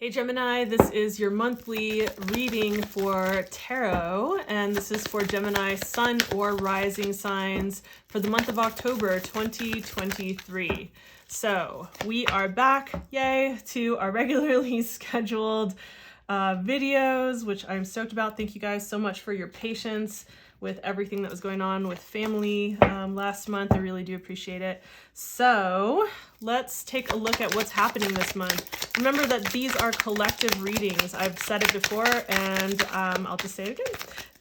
Hey Gemini, this is your monthly reading for tarot, and this is for Gemini sun or rising signs for the month of October 2023. So we are back, yay, to our regularly scheduled videos, which I'm stoked about. Thank you guys so much for your patience with everything that was going on with family last month. I really do appreciate it. So let's take a look at what's happening this month. Remember that these are collective readings. I've said it before, and I'll just say it again.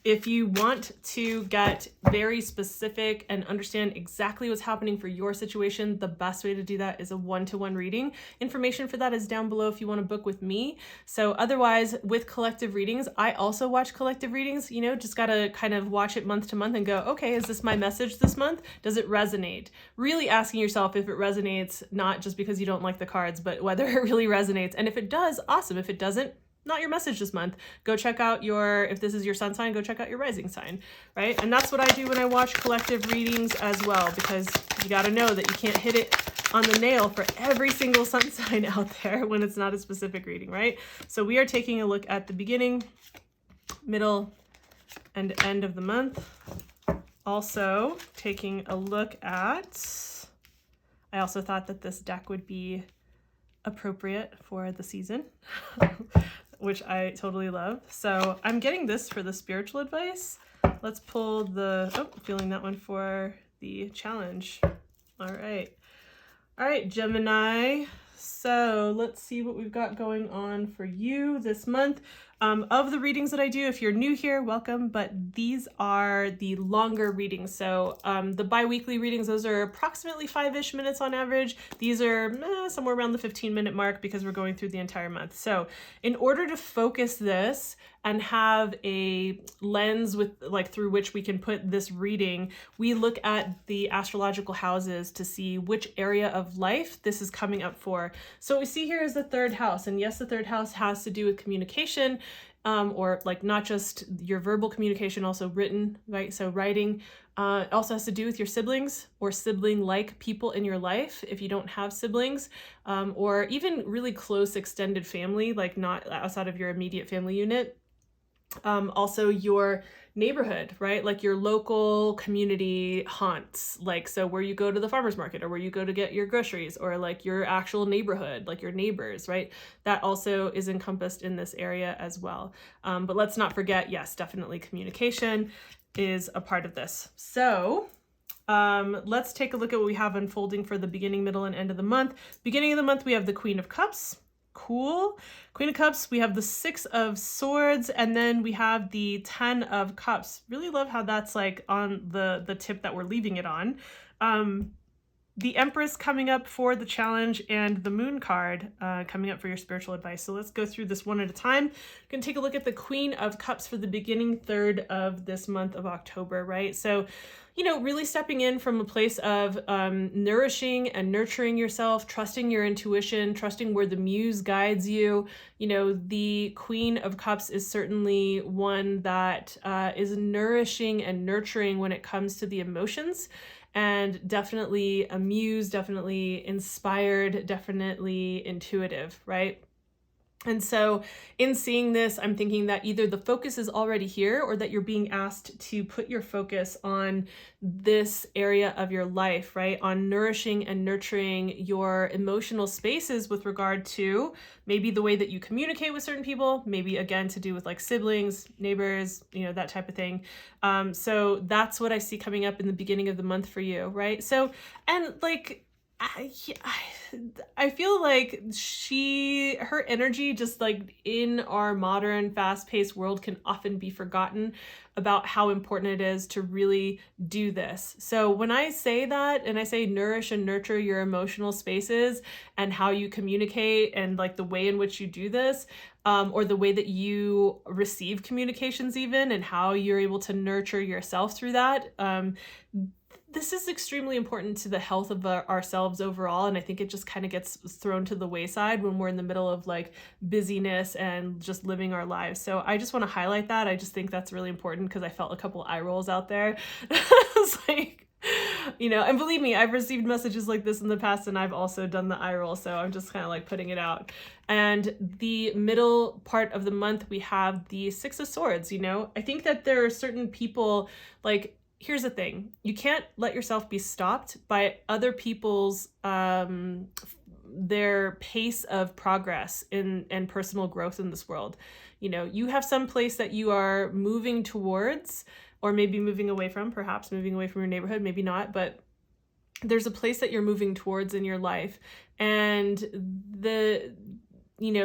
If you want to get very specific and understand exactly what's happening for your situation, the best way to do that is a one-to-one reading. Information for that is down below if you want to book with me. So otherwise, with collective readings, I also watch collective readings, just got to kind of watch it month to month and go, okay, is this my message this month? Does it resonate? Really asking yourself if it resonates, not just because you don't like the cards, but whether it really resonates. And if it does, awesome. If it doesn't, not your message this month. Go check out if this is your sun sign, go check out your rising sign, right? And that's what I do when I watch collective readings as well, because you got to know that you can't hit it on the nail for every single sun sign out there when it's not a specific reading, right? So we are taking a look at the beginning, middle, and end of the month. Also taking a look at, I also thought that this deck would be appropriate for the season. Which I totally love. So I'm getting this for the spiritual advice. Let's pull feeling that one for the challenge. All right, Gemini. So let's see what we've got going on for you this month. Of the readings that I do, if you're new here, welcome, but these are the longer readings. So the bi-weekly readings, those are approximately 5-ish minutes on average. These are somewhere around the 15-minute mark because we're going through the entire month. So in order to focus this and have a lens through which we can put this reading, we look at the astrological houses to see which area of life this is coming up for. So what we see here is the third house, and yes, the third house has to do with communication, or not just your verbal communication, also written, right? So writing. It also has to do with your siblings or sibling-like people in your life if you don't have siblings, or even really close extended family, like not outside of your immediate family unit. Also your neighborhood, right? Like your local community haunts, so where you go to the farmer's market or where you go to get your groceries, or like your actual neighborhood, like your neighbors, right? That also is encompassed in this area as well. But let's not forget, yes, definitely communication is a part of this. So let's take a look at what we have unfolding for the beginning, middle, and end of the month. Beginning of the month, we have the Queen of Cups. Cool. Queen of Cups, we have the 6 of Swords, and then we have the 10 of Cups. Really love how that's on the tip that we're leaving it on. The Empress coming up for the challenge, and the Moon card coming up for your spiritual advice. So let's go through this one at a time. We're going to take a look at the Queen of Cups for the beginning third of this month of October, right? So really stepping in from a place of nourishing and nurturing yourself, trusting your intuition, trusting where the muse guides you. The Queen of Cups is certainly one that is nourishing and nurturing when it comes to the emotions, and definitely a muse, definitely inspired, definitely intuitive, right? And so in seeing this, I'm thinking that either the focus is already here, or that you're being asked to put your focus on this area of your life, right? On nourishing and nurturing your emotional spaces with regard to maybe the way that you communicate with certain people, maybe again to do with siblings, neighbors, that type of thing. So that's what I see coming up in the beginning of the month for you, right? So, and I feel like her energy just in our modern fast-paced world can often be forgotten about how important it is to really do this. So when I say that, and I say nourish and nurture your emotional spaces and how you communicate and the way in which you do this, or the way that you receive communications even, and how you're able to nurture yourself through that, this is extremely important to the health of ourselves overall, and I think it just kind of gets thrown to the wayside when we're in the middle of busyness and just living our lives. So I just want to highlight that. I just think that's really important because I felt a couple eye rolls out there. It's And believe me, I've received messages like this in the past, and I've also done the eye roll, so I'm just kind of like putting it out. And the middle part of the month, we have the Six of Swords. I think that there are certain people, like, here's the thing, you can't let yourself be stopped by other people's their pace of progress and personal growth in this world. You have some place that you are moving towards, or maybe moving away from, perhaps moving away from your neighborhood, maybe not, but there's a place that you're moving towards in your life. And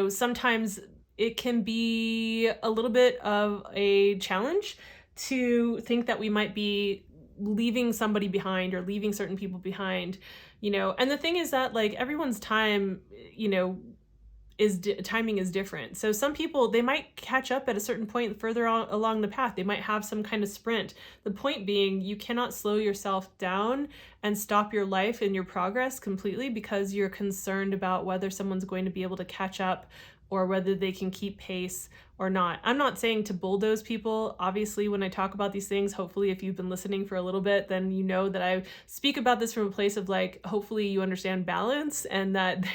sometimes it can be a little bit of a challenge to think that we might be leaving somebody behind or leaving certain people behind, and the thing is that, like, everyone's time, timing is different. So some people, they might catch up at a certain point further along the path. They might have some kind of sprint. The point being, you cannot slow yourself down and stop your life and your progress completely because you're concerned about whether someone's going to be able to catch up or whether they can keep pace or not. I'm not saying to bulldoze people. Obviously, when I talk about these things, hopefully if you've been listening for a little bit, then you know that I speak about this from a place of, like, hopefully you understand balance, and that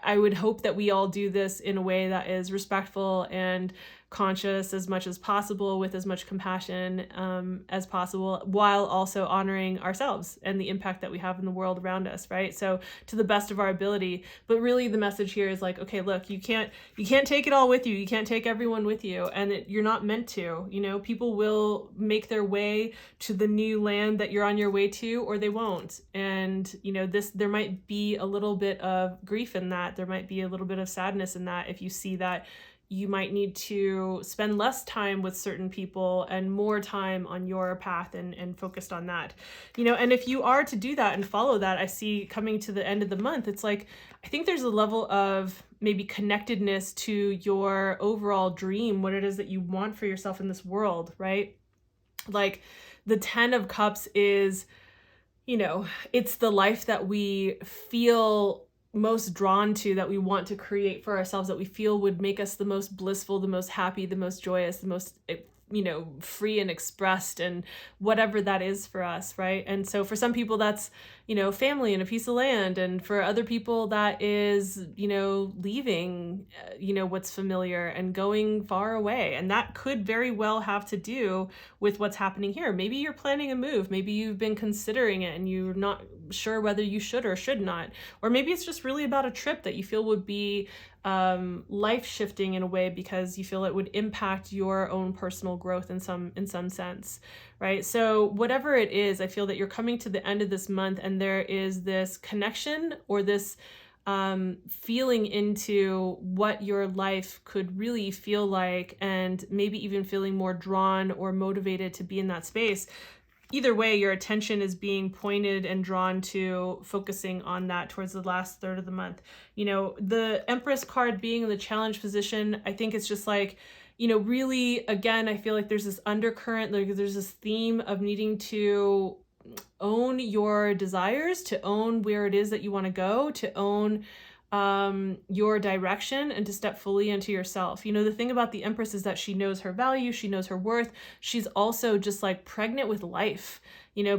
I would hope that we all do this in a way that is respectful and conscious as much as possible, with as much compassion as possible, while also honoring ourselves and the impact that we have in the world around us, right? So to the best of our ability. But really the message here is, like, okay, look, you can't take it all with you. You can't take everyone with you, and you're not meant to. People will make their way to the new land that you're on your way to, or they won't. And there might be a little bit of grief in that. There might be a little bit of sadness in that, if you see that you might need to spend less time with certain people and more time on your path and focused on that. And if you are to do that and follow that, I see coming to the end of the month, it's like, I think there's a level of maybe connectedness to your overall dream, what it is that you want for yourself in this world, right? Like, the 10 of Cups is, it's the life that we feel most drawn to, that we want to create for ourselves, that we feel would make us the most blissful, the most happy, the most joyous, the most free and expressed, and whatever that is for us, right? And so for some people that's family and a piece of land, and for other people that is leaving what's familiar and going far away. And that could very well have to do with what's happening here. Maybe you're planning a move, maybe you've been considering it and you're not sure whether you should or should not, or maybe it's just really about a trip that you feel would be life shifting in a way, because you feel it would impact your own personal growth in some sense, right? So whatever it is, I feel that you're coming to the end of this month, and there is this connection, or this feeling into what your life could really feel like, and maybe even feeling more drawn or motivated to be in that space. Either way, your attention is being pointed and drawn to focusing on that towards the last third of the month. The Empress card being in the challenge position, I think it's just like, really, again, I feel like there's this undercurrent, like there's this theme of needing to own your desires, to own where it is that you want to go, to own your direction, and to step fully into yourself. The thing about the Empress is that she knows her value, she knows her worth. She's also just like pregnant with life,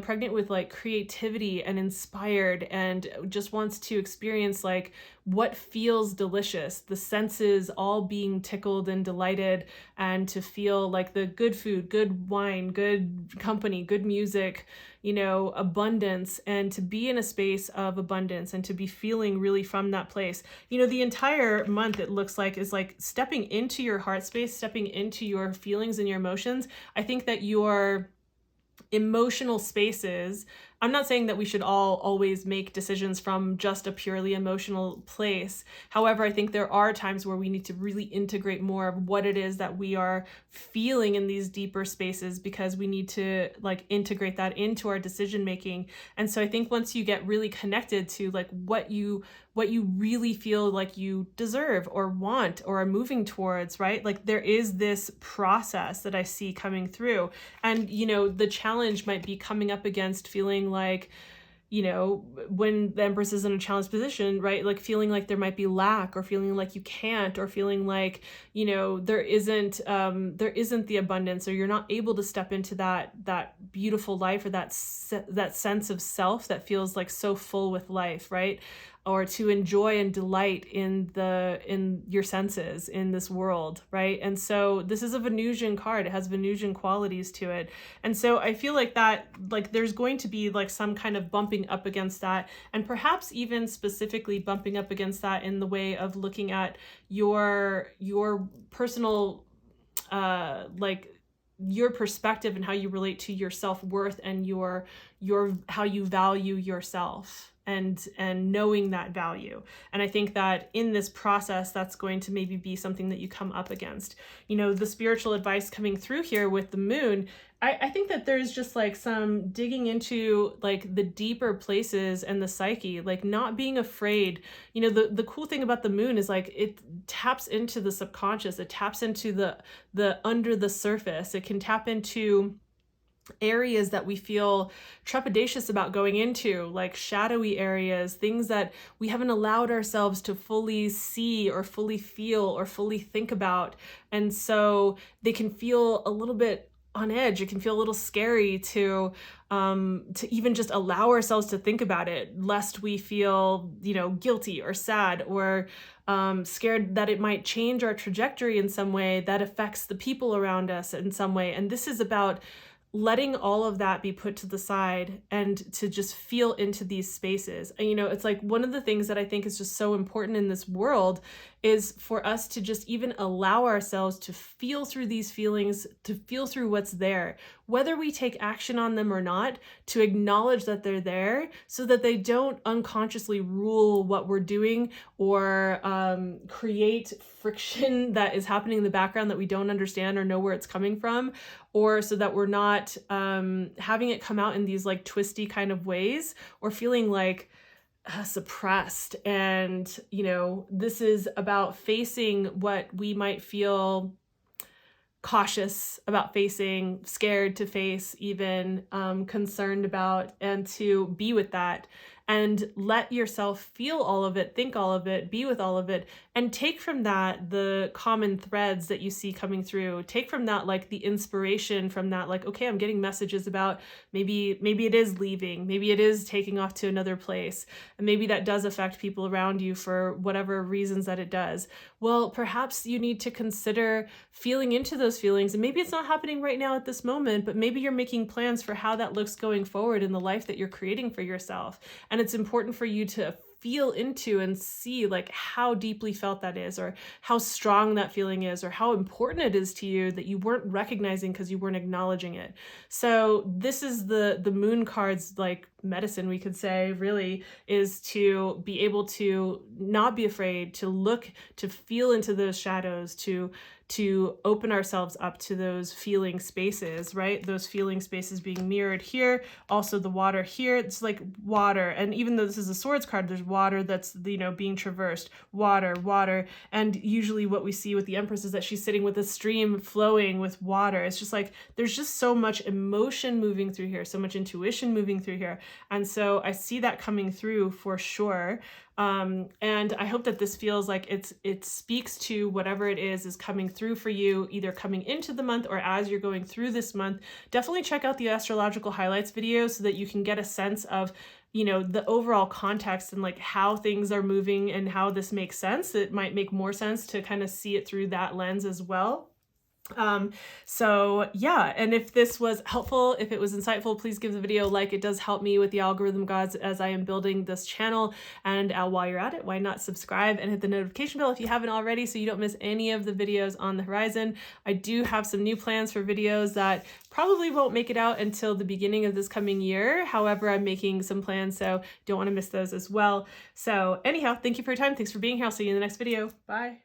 pregnant with like creativity and inspired, and just wants to experience like what feels delicious, the senses all being tickled and delighted, and to feel like the good food, good wine, good company, good music, abundance, and to be in a space of abundance and to be feeling really from that place. The entire month, it looks like, is like stepping into your heart space, stepping into your feelings and your emotions. I think that your emotional spaces, I'm not saying that we should all always make decisions from just a purely emotional place. However, I think there are times where we need to really integrate more of what it is that we are feeling in these deeper spaces, because we need to like integrate that into our decision making. And so I think once you get really connected to like what you really feel like you deserve or want or are moving towards, right? Like there is this process that I see coming through. And, the challenge might be coming up against feeling like, you know, when the Empress is in a challenged position, right? Like feeling like there might be lack, or feeling like you can't, or feeling like, you know, there isn't the abundance, or you're not able to step into that beautiful life, or that sense of self that feels like so full with life, right? Or to enjoy and delight in your senses in this world, right? And so this is a Venusian card. It has Venusian qualities to it. And so I feel like that, like there's going to be like some kind of bumping up against that, and perhaps even specifically bumping up against that in the way of looking at your personal like your perspective and how you relate to your self-worth and your how you value yourself, and knowing that value. And I think that in this process, that's going to maybe be something that you come up against. You know, the spiritual advice coming through here with the moon, I think that there's just like some digging into like the deeper places and the psyche, like not being afraid. You know, the cool thing about the moon is like it taps into the subconscious. It taps into the under the surface. It can tap into areas that we feel trepidatious about going into, like shadowy areas, things that we haven't allowed ourselves to fully see or fully feel or fully think about. And so they can feel a little bit on edge. It can feel a little scary to even just allow ourselves to think about it, lest we feel, you know, guilty or sad, or scared that it might change our trajectory in some way that affects the people around us in some way. And this is about letting all of that be put to the side and to just feel into these spaces. And, you know, it's like one of the things that I think is just so important in this world is for us to just even allow ourselves to feel through these feelings, to feel through what's there, whether we take action on them or not, to acknowledge that they're there so that they don't unconsciously rule what we're doing, or create friction that is happening in the background that we don't understand or know where it's coming from, or so that we're not having it come out in these like twisty kind of ways, or feeling like suppressed. And, you know, this is about facing what we might feel cautious about facing, scared to face, even concerned about, and to be with that and let yourself feel all of it, think all of it, be with all of it, and take from that the common threads that you see coming through. Take from that like the inspiration from that, like, okay, I'm getting messages about maybe it is leaving, maybe it is taking off to another place, and maybe that does affect people around you for whatever reasons that it does. Well, perhaps you need to consider feeling into those feelings, and maybe it's not happening right now at this moment, but maybe you're making plans for how that looks going forward in the life that you're creating for yourself. And it's important for you to feel into and see like how deeply felt that is, or how strong that feeling is, or how important it is to you that you weren't recognizing because you weren't acknowledging it. So this is the moon card's like medicine, we could say, really, is to be able to not be afraid, to look, to feel into those shadows, to open ourselves up to those feeling spaces, right? Those feeling spaces being mirrored here. Also the water here, it's like water. And even though this is a swords card, there's water that's, you know, being traversed, water. And usually what we see with the Empress is that she's sitting with a stream flowing with water. It's just like, there's just so much emotion moving through here, so much intuition moving through here. And so I see that coming through for sure. And I hope that this feels like it speaks to whatever it is coming through for you, either coming into the month or as you're going through this month. Definitely check out the astrological highlights video so that you can get a sense of, you know, the overall context and like how things are moving and how this makes sense. It might make more sense to kind of see it through that lens as well. So yeah, and if this was helpful, if it was insightful, please give the video a like. It does help me with the algorithm gods as I am building this channel. And while you're at it, why not subscribe and hit the notification bell if you haven't already, so you don't miss any of the videos on the horizon. I do have some new plans for videos that probably won't make it out until the beginning of this coming year. However, I'm making some plans, so don't want to miss those as well. So anyhow, thank you for your time. Thanks for being here. I'll see you in the next video. Bye.